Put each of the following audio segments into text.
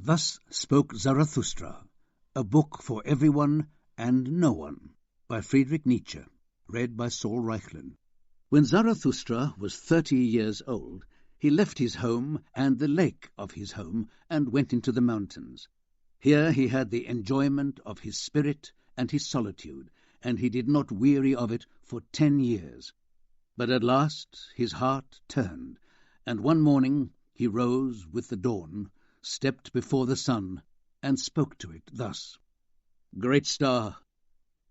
Thus Spoke Zarathustra, a book for everyone and no one, by Friedrich Nietzsche, read by Saul Reichlin. When Zarathustra was 30 years old, he left his home and the lake of his home and went into the mountains. Here he had the enjoyment of his spirit and his solitude, and he did not weary of it for 10 years. But at last his heart turned, and one morning he rose with the dawn, stepped before the sun, and spoke to it thus: "Great star,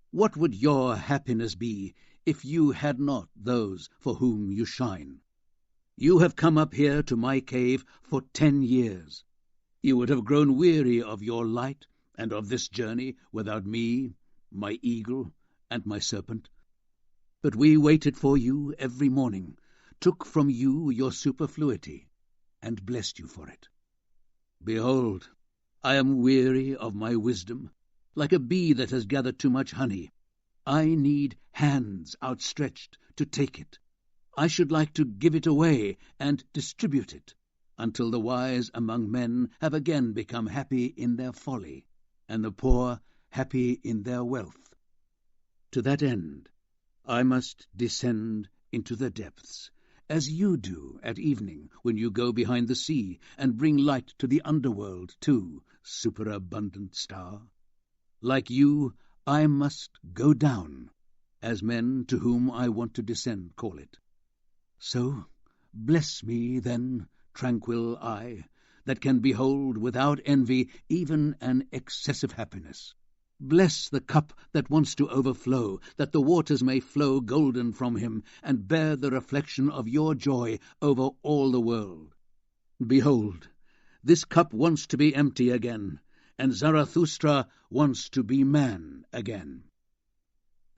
what would your happiness be if you had not those for whom you shine? You have come up here to my cave for 10 years. You would have grown weary of your light and of this journey without me, my eagle, and my serpent. But we waited for you every morning, took from you your superfluity, and blessed you for it. Behold, I am weary of my wisdom, like a bee that has gathered too much honey. I need hands outstretched to take it. I should like to give it away and distribute it, until the wise among men have again become happy in their folly, and the poor happy in their wealth. To that end, I must descend into the depths, as you do at evening when you go behind the sea and bring light to the underworld too, superabundant star. Like you, I must go down, as men to whom I want to descend call it. So bless me then, tranquil eye, that can behold without envy even an excessive happiness. Bless the cup that wants to overflow, that the waters may flow golden from him, and bear the reflection of your joy over all the world. Behold, this cup wants to be empty again, and Zarathustra wants to be man again."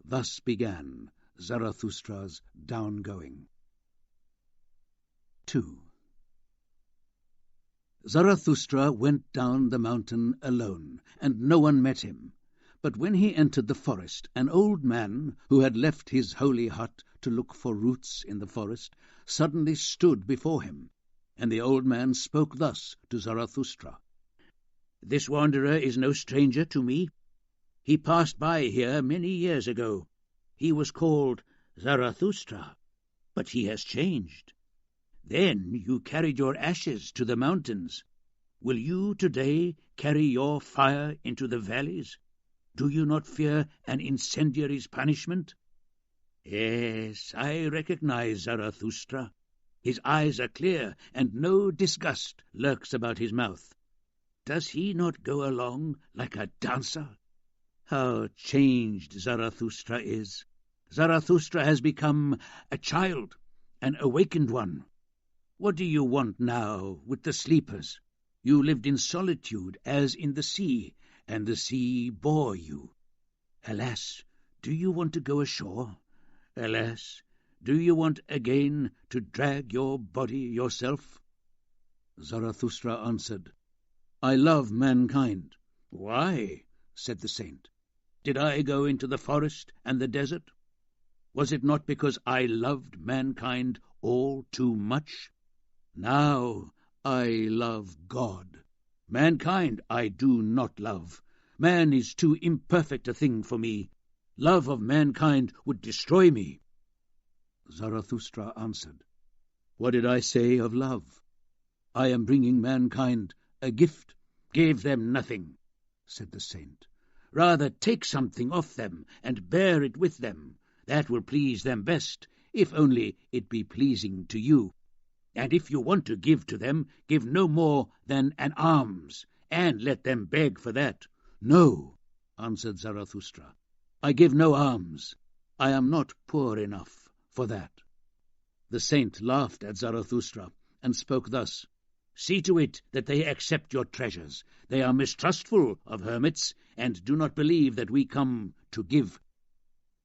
Thus began Zarathustra's downgoing. 2. Zarathustra went down the mountain alone, and no one met him. But when he entered the forest, an old man, who had left his holy hut to look for roots in the forest, suddenly stood before him. And the old man spoke thus to Zarathustra: "This wanderer is no stranger to me. He passed by here many years ago. He was called Zarathustra, but he has changed. Then you carried your ashes to the mountains. Will you today carry your fire into the valleys? Do you not fear an incendiary's punishment?" Yes, I recognize Zarathustra. His eyes are clear, and no disgust lurks about his mouth. Does he not go along like a dancer? How changed Zarathustra is! Zarathustra has become a child, an awakened one. What do you want now with the sleepers? You lived in solitude as in the sea, and the sea bore you. Alas, do you want to go ashore? Alas, do you want again to drag your body yourself? Zarathustra answered, "I love mankind." "Why?" said the saint. "Did I go into the forest and the desert? Was it not because I loved mankind all too much? Now I love God. Mankind I do not love. Man is too imperfect a thing for me. Love of mankind would destroy me." Zarathustra answered, "What did I say of love? I am bringing mankind a gift." "Give them nothing," said the saint. "Rather take something off them and bear it with them. That will please them best, if only it be pleasing to you. And if you want to give to them, give no more than an alms, and let them beg for that." "No," answered Zarathustra, "I give no alms. I am not poor enough for that." The saint laughed at Zarathustra, and spoke thus: "See to it that they accept your treasures. They are mistrustful of hermits, and do not believe that we come to give.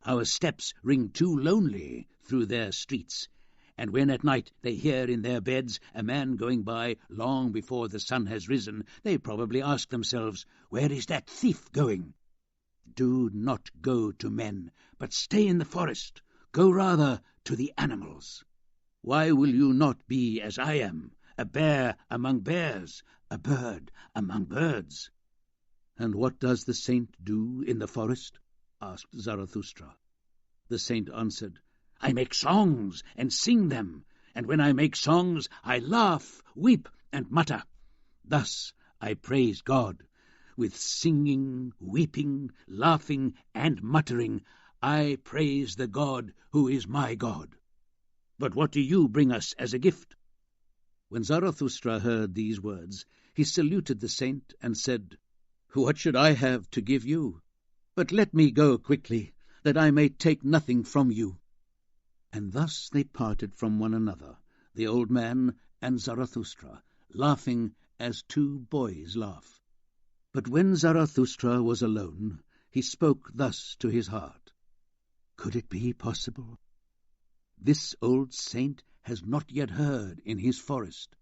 Our steps ring too lonely through their streets, and when at night they hear in their beds a man going by long before the sun has risen, they probably ask themselves, 'Where is that thief going?' Do not go to men, but stay in the forest. Go rather to the animals. Why will you not be as I am, a bear among bears, a bird among birds." "And what does the saint do in the forest?" asked Zarathustra. The saint answered, "I make songs and sing them, and when I make songs I laugh, weep, and mutter. Thus I praise God. With singing, weeping, laughing, and muttering I praise the God who is my God. But what do you bring us as a gift?" When Zarathustra heard these words, he saluted the saint and said, "What should I have to give you? But let me go quickly, that I may take nothing from you." And thus they parted from one another, the old man and Zarathustra, laughing as two boys laugh. But when Zarathustra was alone, he spoke thus to his heart, "Could it be possible? This old saint has not yet heard in his forest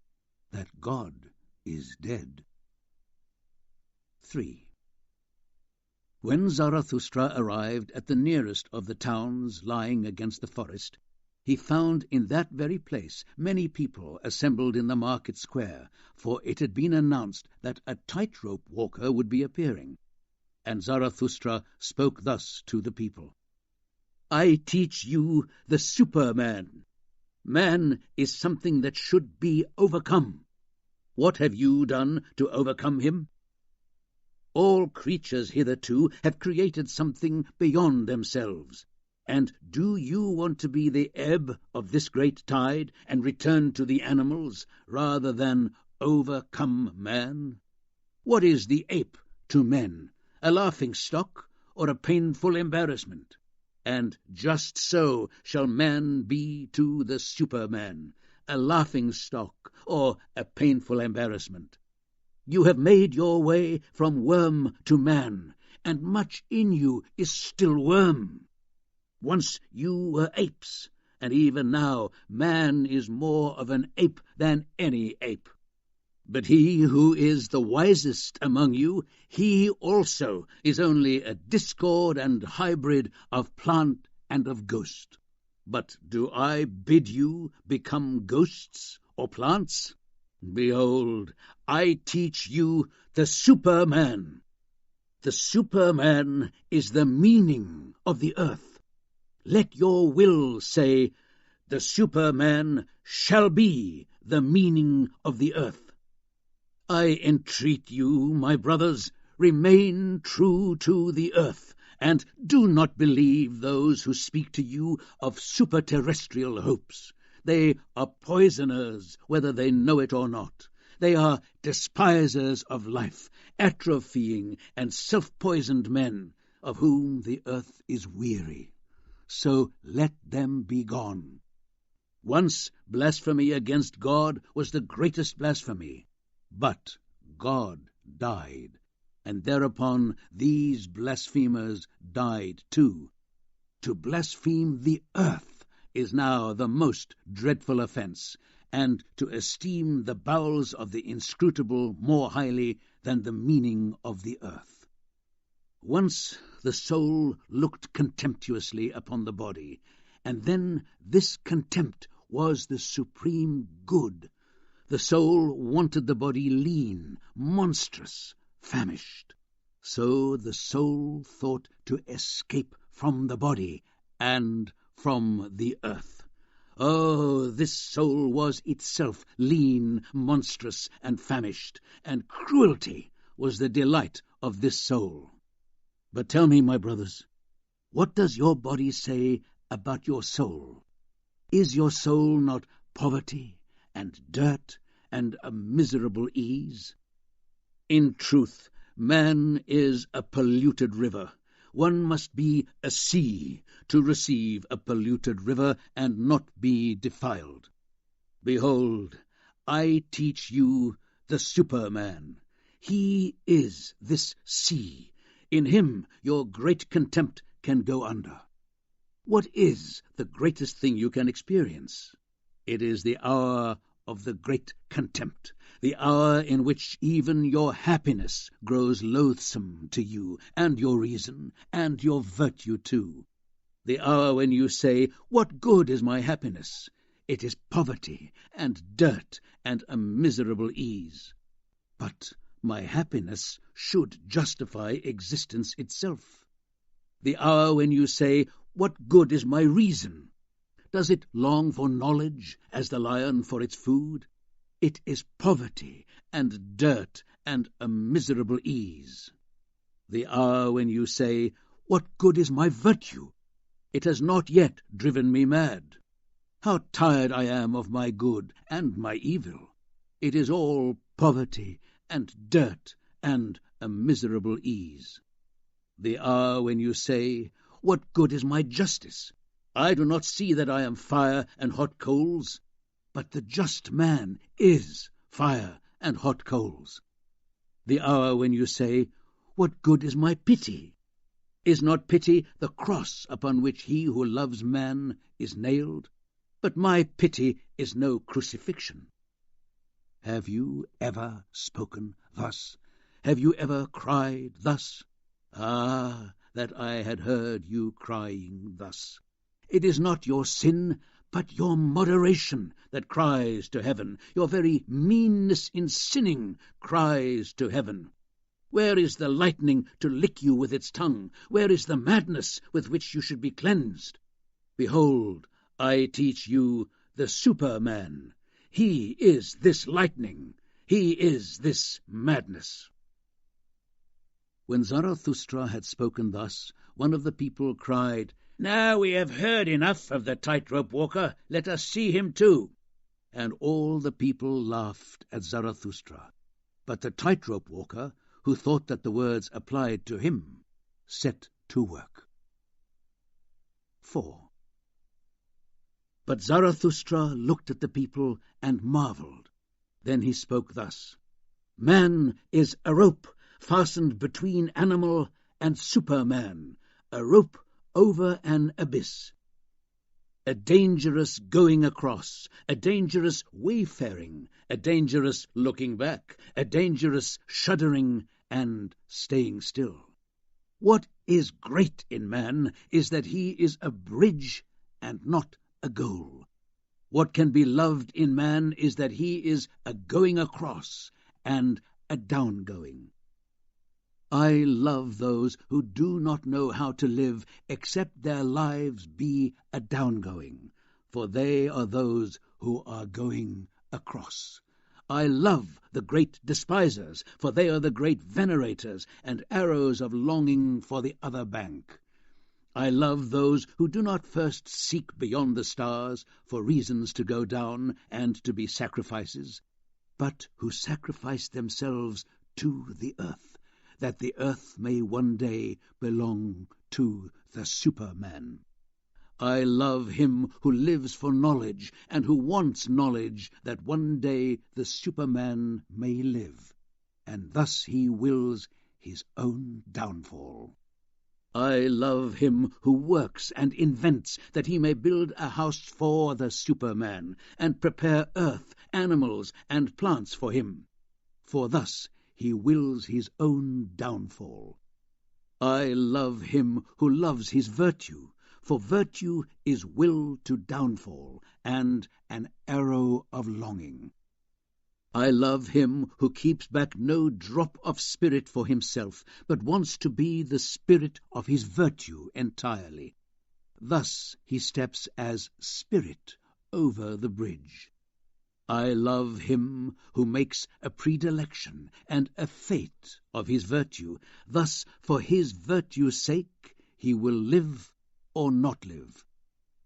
that God is dead." 3. When Zarathustra arrived at the nearest of the towns lying against the forest, he found in that very place many people assembled in the market square, for it had been announced that a tightrope walker would be appearing. And Zarathustra spoke thus to the people, "I teach you the Superman. Man is something that should be overcome. What have you done to overcome him? All creatures hitherto have created something beyond themselves. And do you want to be the ebb of this great tide and return to the animals rather than overcome man? What is the ape to men, a laughing-stock or a painful embarrassment? And just so shall man be to the Superman, a laughing-stock or a painful embarrassment. You have made your way from worm to man, and much in you is still worm. Once you were apes, and even now man is more of an ape than any ape. But he who is the wisest among you, he also is only a discord and hybrid of plant and of ghost. But do I bid you become ghosts or plants? Behold, I teach you the Superman. The Superman is the meaning of the earth. Let your will say, the Superman shall be the meaning of the earth. I entreat you, my brothers, remain true to the earth, and do not believe those who speak to you of super-terrestrial hopes. They are poisoners, whether they know it or not. They are despisers of life, atrophying and self-poisoned men, of whom the earth is weary. So let them be gone. Once blasphemy against God was the greatest blasphemy, but God died, and thereupon these blasphemers died too. To blaspheme the earth is now the most dreadful offence, and to esteem the bowels of the inscrutable more highly than the meaning of the earth. Once the soul looked contemptuously upon the body, and then this contempt was the supreme good. The soul wanted the body lean, monstrous, famished. So the soul thought to escape from the body and from the earth. Oh, this soul was itself lean, monstrous, and famished, and cruelty was the delight of this soul. But tell me, my brothers, what does your body say about your soul? Is your soul not poverty and dirt and a miserable ease? In truth, man is a polluted river. One must be a sea to receive a polluted river and not be defiled. Behold, I teach you the Superman. He is this sea. In him your great contempt can go under. What is the greatest thing you can experience? It is the hour of the great contempt, the hour in which even your happiness grows loathsome to you, and your reason, and your virtue too. The hour when you say, what good is my happiness? It is poverty, and dirt, and a miserable ease. But my happiness should justify existence itself. The hour when you say, "What good is my reason?" Does it long for knowledge as the lion for its food? It is poverty and dirt and a miserable ease. The hour when you say, "What good is my virtue?" It has not yet driven me mad. How tired I am of my good and my evil! It is all poverty and dirt and a miserable ease. The hour when you say, "What good is my justice?" I do not see that I am fire and hot coals, but the just man is fire and hot coals. The hour when you say, "What good is my pity?" Is not pity the cross upon which he who loves man is nailed? But my pity is no crucifixion. Have you ever spoken thus? Have you ever cried thus? Ah, that I had heard you crying thus! It is not your sin, but your moderation that cries to heaven. Your very meanness in sinning cries to heaven. Where is the lightning to lick you with its tongue? Where is the madness with which you should be cleansed? Behold, I teach you the Superman. He is this lightning. He is this madness. When Zarathustra had spoken thus, one of the people cried, "Now we have heard enough of the tightrope walker. Let us see him too." And all the people laughed at Zarathustra. But the tightrope walker, who thought that the words applied to him, set to work. 4. But Zarathustra looked at the people and marveled. Then he spoke thus: "Man is a rope fastened between animal and Superman, a rope over an abyss, a dangerous going across, a dangerous wayfaring, a dangerous looking back, a dangerous shuddering and staying still. What is great in man is that he is a bridge and not a goal. What can be loved in man is that he is a going across and a downgoing. I love those who do not know how to live except their lives be a downgoing, for they are those who are going across. I love the great despisers, for they are the great venerators and arrows of longing for the other bank. I love those who do not first seek beyond the stars for reasons to go down and to be sacrifices, but who sacrifice themselves to the earth, that the earth may one day belong to the Superman. I love him who lives for knowledge and who wants knowledge, that one day the Superman may live, and thus he wills his own downfall. I love him who works and invents, that he may build a house for the Superman, and prepare earth, animals, and plants for him, for thus he wills his own downfall. I love him who loves his virtue, for virtue is will to downfall, and an arrow of longing. I love him who keeps back no drop of spirit for himself, but wants to be the spirit of his virtue entirely. Thus he steps as spirit over the bridge. I love him who makes a predilection and a fate of his virtue. Thus, for his virtue's sake, he will live or not live.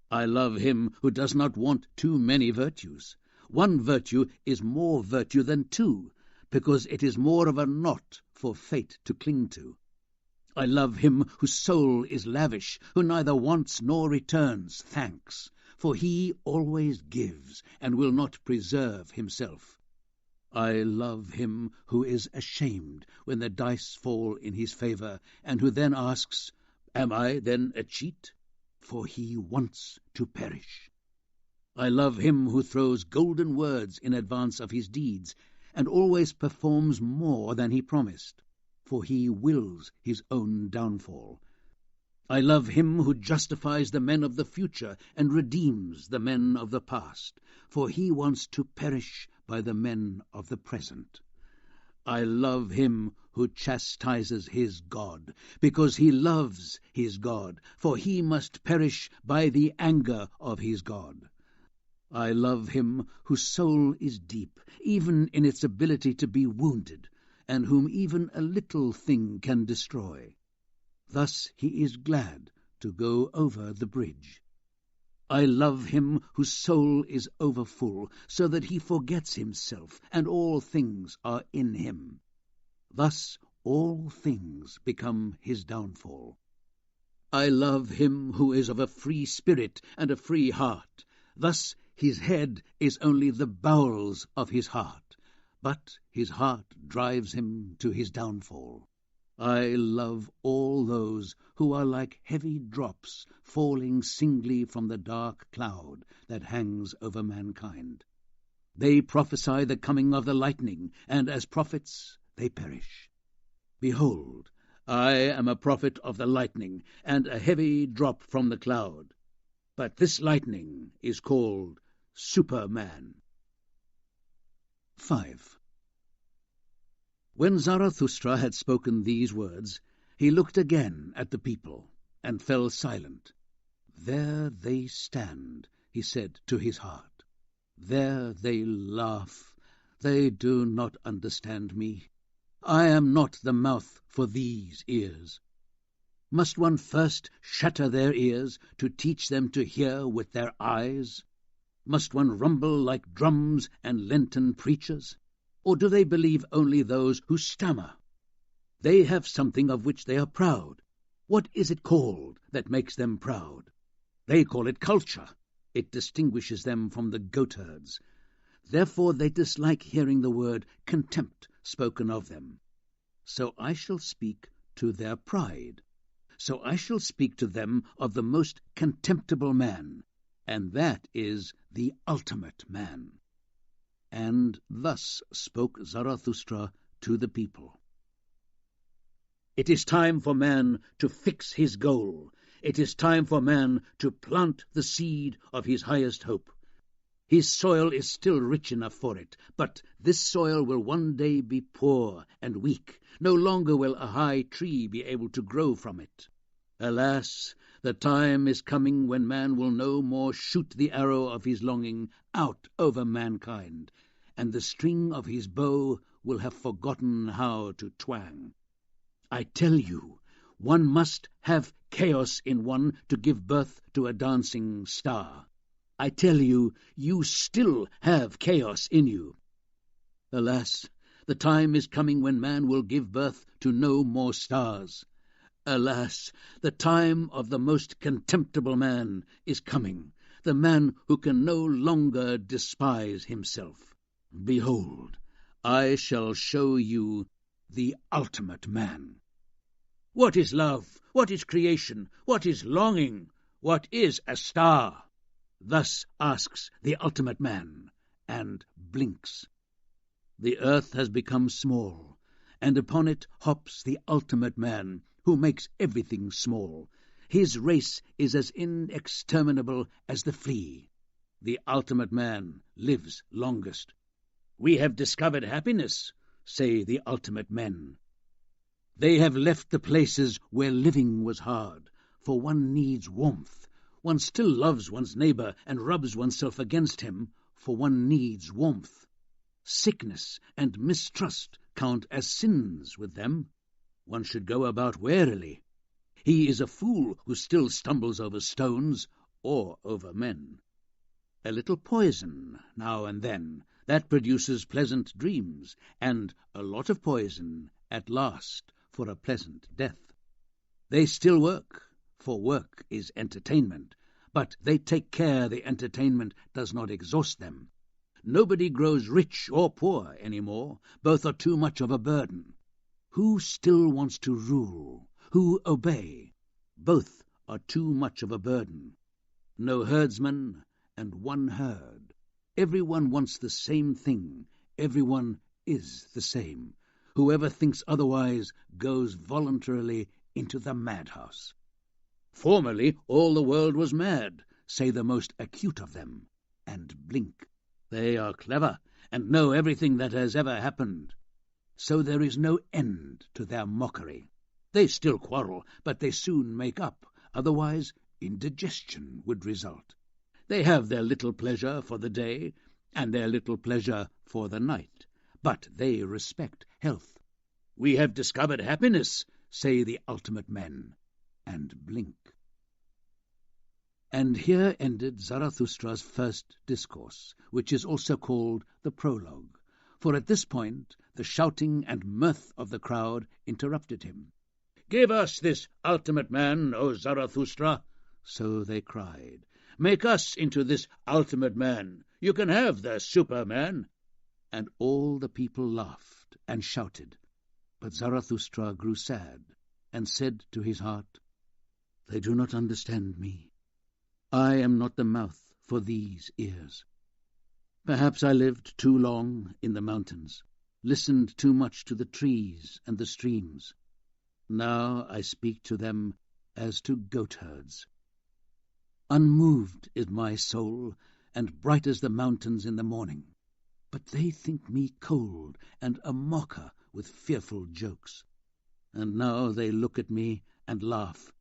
I love him who does not want too many virtues. One virtue is more virtue than two, because it is more of a knot for fate to cling to. I love him whose soul is lavish, who neither wants nor returns thanks, for he always gives and will not preserve himself. I love him who is ashamed when the dice fall in his favor, and who then asks, "Am I then a cheat?" For he wants to perish. I love him who throws golden words in advance of his deeds, and always performs more than he promised, for he wills his own downfall. I love him who justifies the men of the future and redeems the men of the past, for he wants to perish by the men of the present. I love him who chastises his God, because he loves his God, for he must perish by the anger of his God. I love him whose soul is deep, even in its ability to be wounded, and whom even a little thing can destroy. Thus he is glad to go over the bridge. I love him whose soul is overfull, so that he forgets himself, and all things are in him. Thus all things become his downfall. I love him who is of a free spirit and a free heart. Thus his head is only the bowels of his heart, but his heart drives him to his downfall. I love all those who are like heavy drops falling singly from the dark cloud that hangs over mankind. They prophesy the coming of the lightning, and as prophets they perish. Behold, I am a prophet of the lightning, and a heavy drop from the cloud. But this lightning is called Superman. 5. When Zarathustra had spoken these words, he looked again at the people, and fell silent. There they stand, he said to his heart. There they laugh. They do not understand me. I am not the mouth for these ears. Must one first shatter their ears to teach them to hear with their eyes? Must one rumble like drums and Lenten preachers? Or do they believe only those who stammer? They have something of which they are proud. What is it called that makes them proud? They call it culture. It distinguishes them from the goatherds. Therefore they dislike hearing the word contempt spoken of them. So I shall speak to their pride. So I shall speak to them of the most contemptible man, and that is the ultimate man. And thus spoke Zarathustra to the people. It is time for man to fix his goal. It is time for man to plant the seed of his highest hope. His soil is still rich enough for it, but this soil will one day be poor and weak. No longer will a high tree be able to grow from it. Alas, the time is coming when man will no more shoot the arrow of his longing out over mankind, and the string of his bow will have forgotten how to twang. I tell you, one must have chaos in one to give birth to a dancing star. I tell you, you still have chaos in you. Alas, the time is coming when man will give birth to no more stars. Alas, the time of the most contemptible man is coming, the man who can no longer despise himself. Behold, I shall show you the ultimate man. What is love? What is creation? What is longing? What is a star? Thus asks the ultimate man, and blinks. The earth has become small, and upon it hops the ultimate man, who makes everything small. His race is as inexterminable as the flea. The ultimate man lives longest. We have discovered happiness, say the ultimate men. They have left the places where living was hard, for one needs warmth. One still loves one's neighbor and rubs oneself against him, for one needs warmth. Sickness and mistrust count as sins with them. One should go about warily. He is a fool who still stumbles over stones or over men. A little poison now and then, that produces pleasant dreams, and a lot of poison at last for a pleasant death. They still work, for work is entertainment, but they take care the entertainment does not exhaust them. Nobody grows rich or poor any more. Both are too much of a burden. Who still wants to rule? Who obey? Both are too much of a burden. No herdsman and one herd. Everyone wants the same thing. Everyone is the same. Whoever thinks otherwise goes voluntarily into the madhouse. Formerly all the world was mad, say the most acute of them, and blink. They are clever, and know everything that has ever happened. so there is no end to their mockery. They still quarrel, but they soon make up, otherwise indigestion would result. They have their little pleasure for the day, and their little pleasure for the night, but they respect health. We have discovered happiness, say the ultimate men, and blink. And here ended Zarathustra's first discourse, which is also called the Prologue, for at this point the shouting and mirth of the crowd interrupted him. "Give us this ultimate man, O Zarathustra!" So they cried. "Make us into this ultimate man. You can have the Superman." And all the people laughed and shouted. But Zarathustra grew sad and said to his heart, "They do not understand me. I am not the mouth for these ears. Perhaps I lived too long in the mountains, listened too much to the trees and the streams. Now I speak to them as to goatherds. Unmoved is my soul, and bright as the mountains in the morning. But they think me cold and a mocker with fearful jokes. And now they look at me and laugh,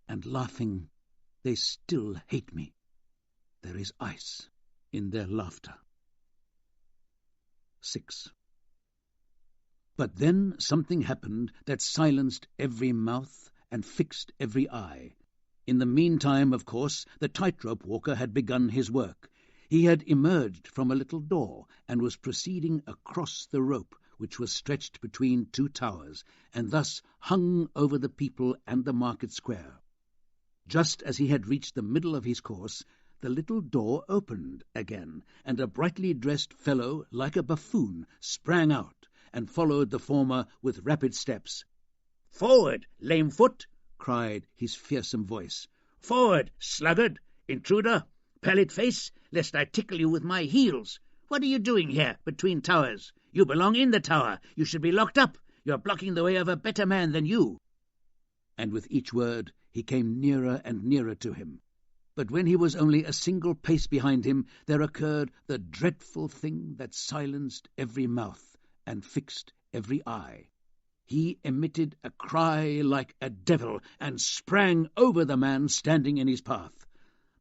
and laughing, they still hate me. There is ice in their laughter." 6. But then something happened that silenced every mouth and fixed every eye. In the meantime, of course, the tightrope walker had begun his work. He had emerged from a little door and was proceeding across the rope, which was stretched between two towers, and thus hung over the people and the market square. Just as he had reached the middle of his course, the little door opened again, and a brightly dressed fellow, like a buffoon, sprang out, and followed the former with rapid steps. "Forward, lame foot!" cried his fearsome voice. "Forward, sluggard, intruder, pallid face, lest I tickle you with my heels. What are you doing here between towers? You belong in the tower. You should be locked up. You are blocking the way of a better man than you." And with each word he came nearer and nearer to him. But when he was only a single pace behind him, there occurred the dreadful thing that silenced every mouth and fixed every eye. He emitted a cry like a devil and sprang over the man standing in his path.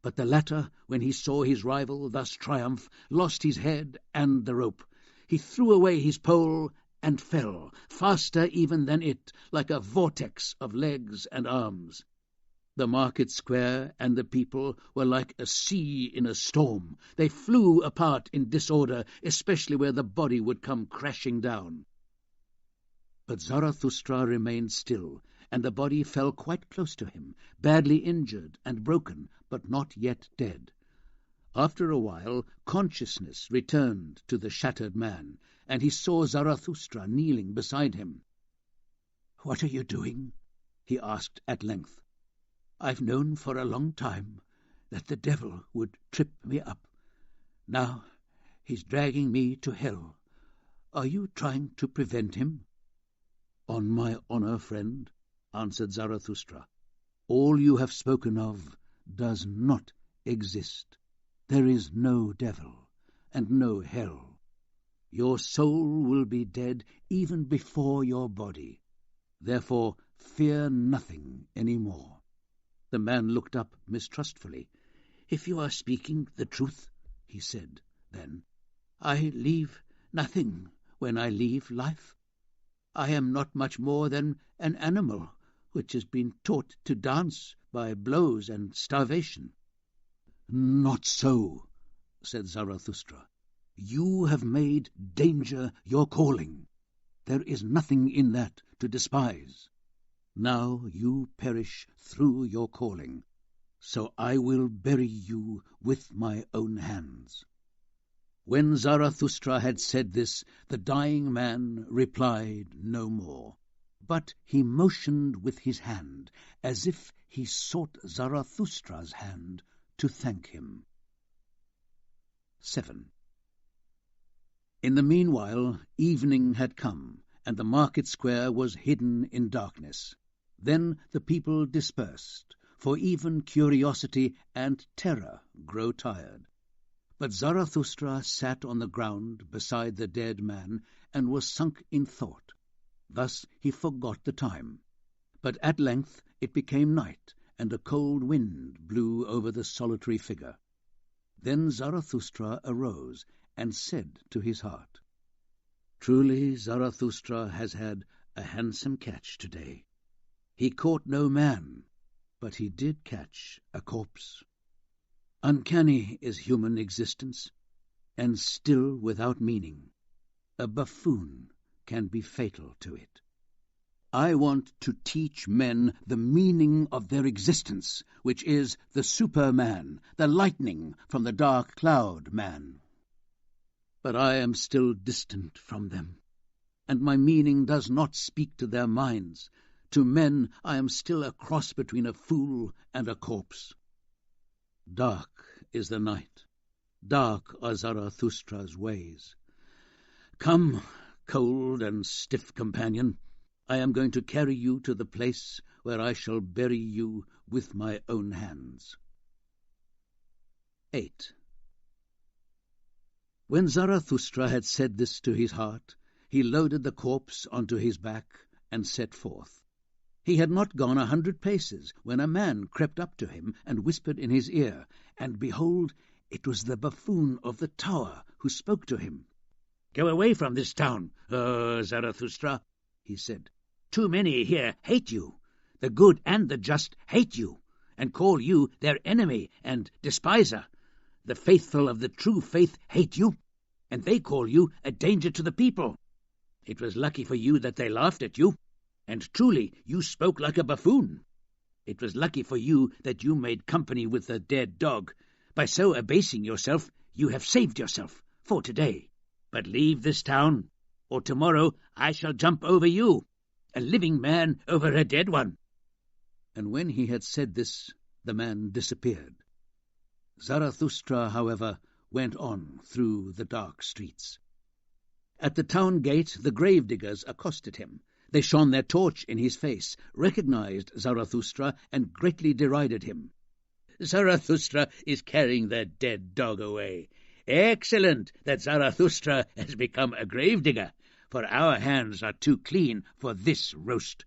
But the latter, when he saw his rival thus triumph, lost his head and the rope. He threw away his pole and fell, faster even than it, like a vortex of legs and arms. The market square and the people were like a sea in a storm. They flew apart in disorder, especially where the body would come crashing down. But Zarathustra remained still, and the body fell quite close to him, badly injured and broken, but not yet dead. After a while, consciousness returned to the shattered man, and he saw Zarathustra kneeling beside him. "What are you doing?" he asked at length. "I've known for a long time that the devil would trip me up. Now he's dragging me to hell. Are you trying to prevent him?" "On my honor, friend," answered Zarathustra, "all you have spoken of does not exist. There is no devil and no hell. Your soul will be dead even before your body. Therefore fear nothing any more." The man looked up mistrustfully. "If you are speaking the truth," he said then, "I leave nothing when I leave life. I am not much more than an animal which has been taught to dance by blows and starvation." "Not so," said Zarathustra. "You have made danger your calling. There is nothing in that to despise. Now you perish through your calling, so I will bury you with my own hands." When Zarathustra had said this, the dying man replied no more, but he motioned with his hand, as if he sought Zarathustra's hand to thank him. 7. In the meanwhile, evening had come, and the market square was hidden in darkness. Then the people dispersed, for even curiosity and terror grow tired. But Zarathustra sat on the ground beside the dead man and was sunk in thought. Thus he forgot the time. But at length it became night, and a cold wind blew over the solitary figure. Then Zarathustra arose and said to his heart, "Truly Zarathustra has had a handsome catch today. He caught no man, but he did catch a corpse. Uncanny is human existence, and still without meaning. A buffoon can be fatal to it. I want to teach men the meaning of their existence, which is the superman, the lightning from the dark cloud man. But I am still distant from them, and my meaning does not speak to their minds. To men I am still a cross between a fool and a corpse. Dark is the night, dark are Zarathustra's ways. Come, cold and stiff companion, I am going to carry you to the place where I shall bury you with my own hands." 8. When Zarathustra had said this to his heart, he loaded the corpse onto his back and set forth. He had not gone 100 paces when a man crept up to him and whispered in his ear, and behold, it was the buffoon of the tower who spoke to him. "Go away from this town, O Zarathustra," he said. "Too many here hate you. The good and the just hate you, and call you their enemy and despiser. The faithful of the true faith hate you, and they call you a danger to the people. It was lucky for you that they laughed at you, and truly you spoke like a buffoon. It was lucky for you that you made company with the dead dog. By so abasing yourself, you have saved yourself for today. But leave this town, or tomorrow I shall jump over you, a living man over a dead one." And when he had said this, the man disappeared. Zarathustra, however, went on through the dark streets. At the town gate the gravediggers accosted him. They shone their torch in his face, recognized Zarathustra, and greatly derided him. "Zarathustra is carrying the dead dog away. Excellent that Zarathustra has become a gravedigger, for our hands are too clean for this roast.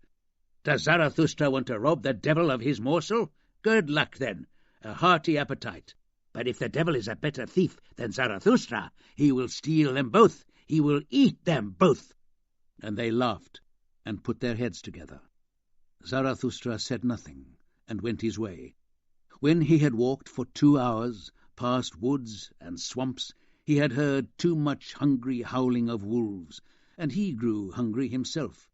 Does Zarathustra want to rob the devil of his morsel? Good luck, then, a hearty appetite. But if the devil is a better thief than Zarathustra, he will steal them both. He will eat them both." And they laughed and put their heads together. Zarathustra said nothing and went his way. When he had walked for 2 hours, past woods and swamps, he had heard too much hungry howling of wolves, and he grew hungry himself.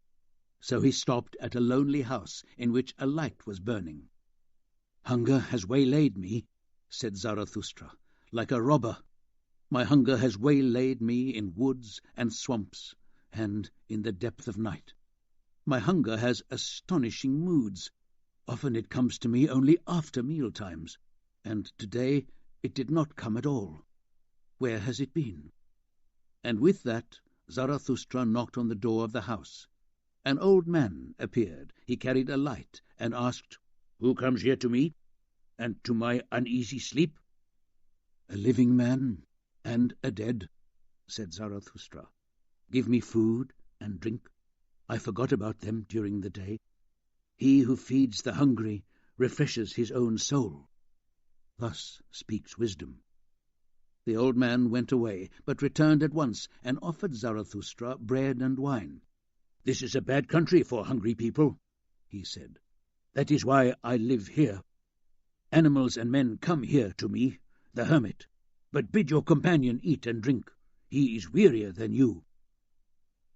So he stopped at a lonely house in which a light was burning. "Hunger has waylaid me," said Zarathustra, "like a robber. My hunger has waylaid me in woods and swamps, and in the depth of night. My hunger has astonishing moods. Often it comes to me only after meal times, and today it did not come at all. Where has it been?" And with that Zarathustra knocked on the door of the house. An old man appeared. He carried a light, and asked, "Who comes here to me, and to my uneasy sleep?" "A living man and a dead," said Zarathustra. "Give me food and drink. I forgot about them during the day. He who feeds the hungry refreshes his own soul. Thus speaks wisdom." The old man went away, but returned at once, and offered Zarathustra bread and wine. "This is a bad country for hungry people," he said. "That is why I live here. Animals and men come here to me, the hermit, but bid your companion eat and drink. He is wearier than you."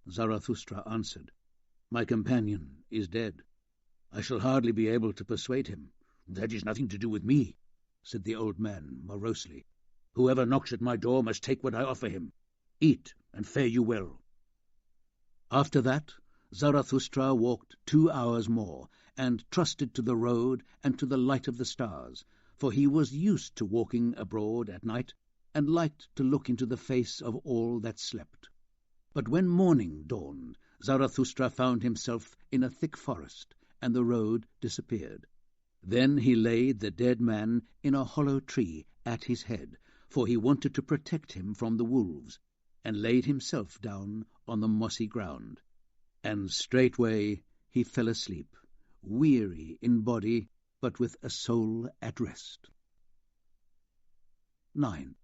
Zarathustra answered, "My companion is dead. I shall hardly be able to persuade him." "That is nothing to do with me," said the old man morosely. "Whoever knocks at my door must take what I offer him. Eat, and fare you well." After that, Zarathustra walked 2 hours more, and trusted to the road and to the light of the stars, for he was used to walking abroad at night, and liked to look into the face of all that slept. But when morning dawned, Zarathustra found himself in a thick forest, and the road disappeared. Then he laid the dead man in a hollow tree at his head, for he wanted to protect him from the wolves, and laid himself down on the mossy ground. And straightway he fell asleep, weary in body, but with a soul at rest. 9.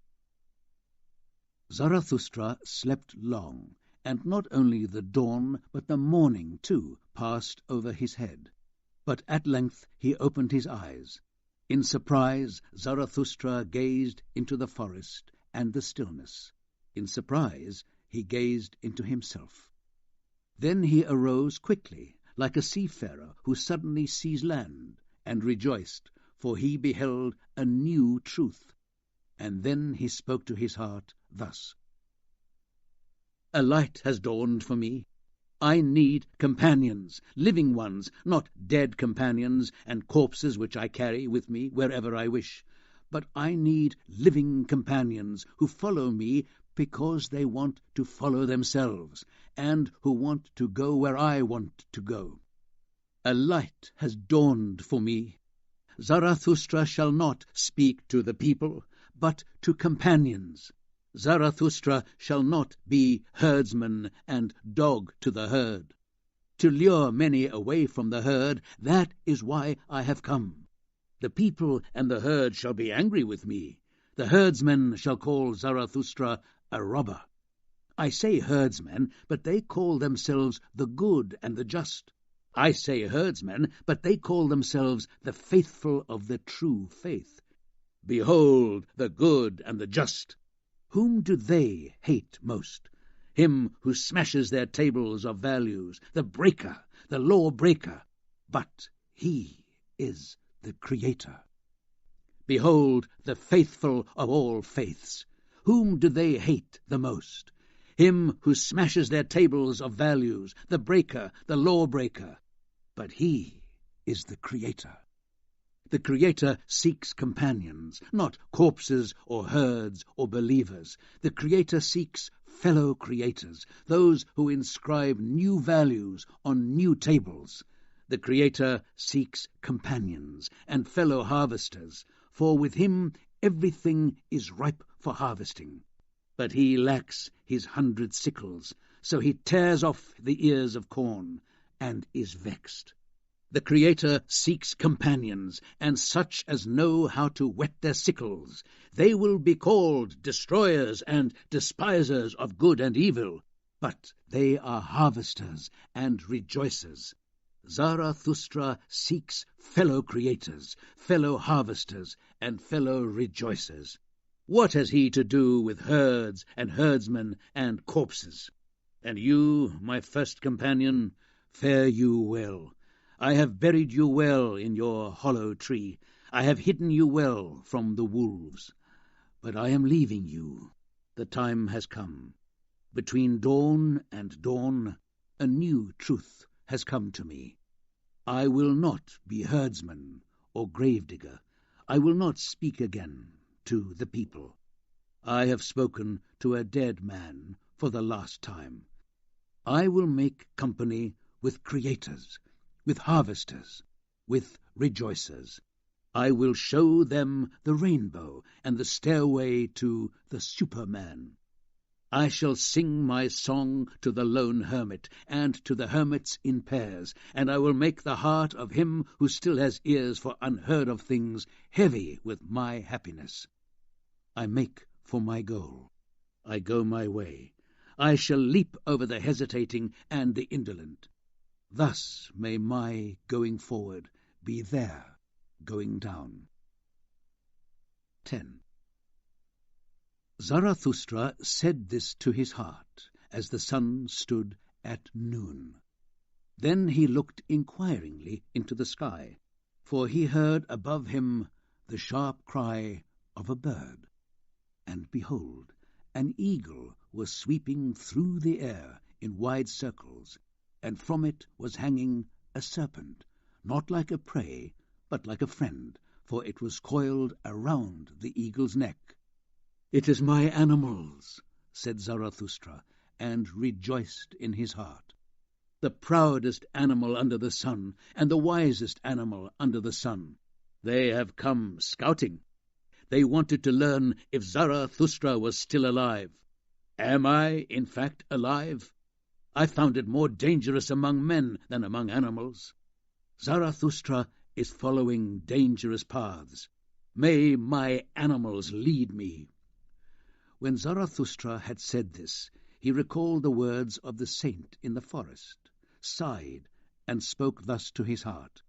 Zarathustra slept long, and not only the dawn, but the morning too, passed over his head. But at length he opened his eyes. In surprise Zarathustra gazed into the forest and the stillness. In surprise he gazed into himself. Then he arose quickly, like a seafarer who suddenly sees land, and rejoiced, for he beheld a new truth. And then he spoke to his heart thus: "A light has dawned for me. I need companions, living ones, not dead companions and corpses which I carry with me wherever I wish. But I need living companions who follow me because they want to follow themselves, and who want to go where I want to go. A light has dawned for me. Zarathustra shall not speak to the people, but to companions. Zarathustra shall not be herdsman and dog to the herd. To lure many away from the herd, that is why I have come. The people and the herd shall be angry with me. The herdsmen shall call Zarathustra a robber. I say herdsmen, but they call themselves the good and the just. I say herdsmen, but they call themselves the faithful of the true faith. Behold the good and the just. Whom do they hate most? Him who smashes their tables of values, the breaker, the law-breaker. But he is the Creator. Behold the faithful of all faiths. Whom do they hate the most? Him who smashes their tables of values, the breaker, the law-breaker. But he is the Creator. The Creator seeks companions, not corpses or herds or believers. The Creator seeks fellow creators, those who inscribe new values on new tables. The Creator seeks companions and fellow harvesters, for with him everything is ripe for harvesting. But he lacks his 100 sickles, so he tears off the ears of corn and is vexed. The Creator seeks companions, and such as know how to whet their sickles. They will be called destroyers and despisers of good and evil, but they are harvesters and rejoicers. Zarathustra seeks fellow creators, fellow harvesters, and fellow rejoicers. What has he to do with herds and herdsmen and corpses? And you, my first companion, fare you well. I have buried you well in your hollow tree. I have hidden you well from the wolves. But I am leaving you. The time has come. Between dawn and dawn, a new truth has come to me. I will not be herdsman or gravedigger. I will not speak again to the people. I have spoken to a dead man for the last time. I will make company with creators, with harvesters, with rejoicers. I will show them the rainbow and the stairway to the Superman. I shall sing my song to the lone hermit and to the hermits in pairs, and I will make the heart of him who still has ears for unheard-of things heavy with my happiness. I make for my goal. I go my way. I shall leap over the hesitating and the indolent. Thus may my going forward be their going down. 10. Zarathustra said this to his heart as the sun stood at noon. Then he looked inquiringly into the sky, for he heard above him the sharp cry of a bird. And behold, an eagle was sweeping through the air in wide circles, and from it was hanging a serpent, not like a prey, but like a friend, for it was coiled around the eagle's neck. "It is my animals," said Zarathustra, and rejoiced in his heart. The proudest animal under the sun, and the wisest animal under the sun. They have come scouting. They wanted to learn if Zarathustra was still alive. Am I, in fact, alive? I found it more dangerous among men than among animals. Zarathustra is following dangerous paths. May my animals lead me." When Zarathustra had said this, he recalled the words of the saint in the forest, sighed, and spoke thus to his heart: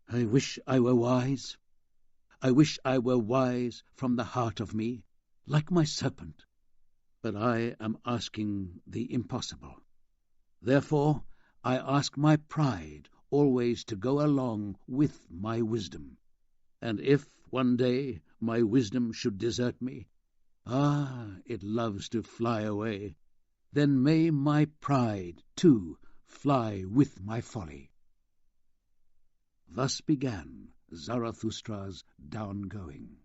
"I wish I were wise. I wish I were wise from the heart of me, like my serpent. But I am asking the impossible. Therefore I ask my pride always to go along with my wisdom. And if one day my wisdom should desert me, it loves to fly away, then may my pride too fly with my folly." Thus began Zarathustra's downgoing.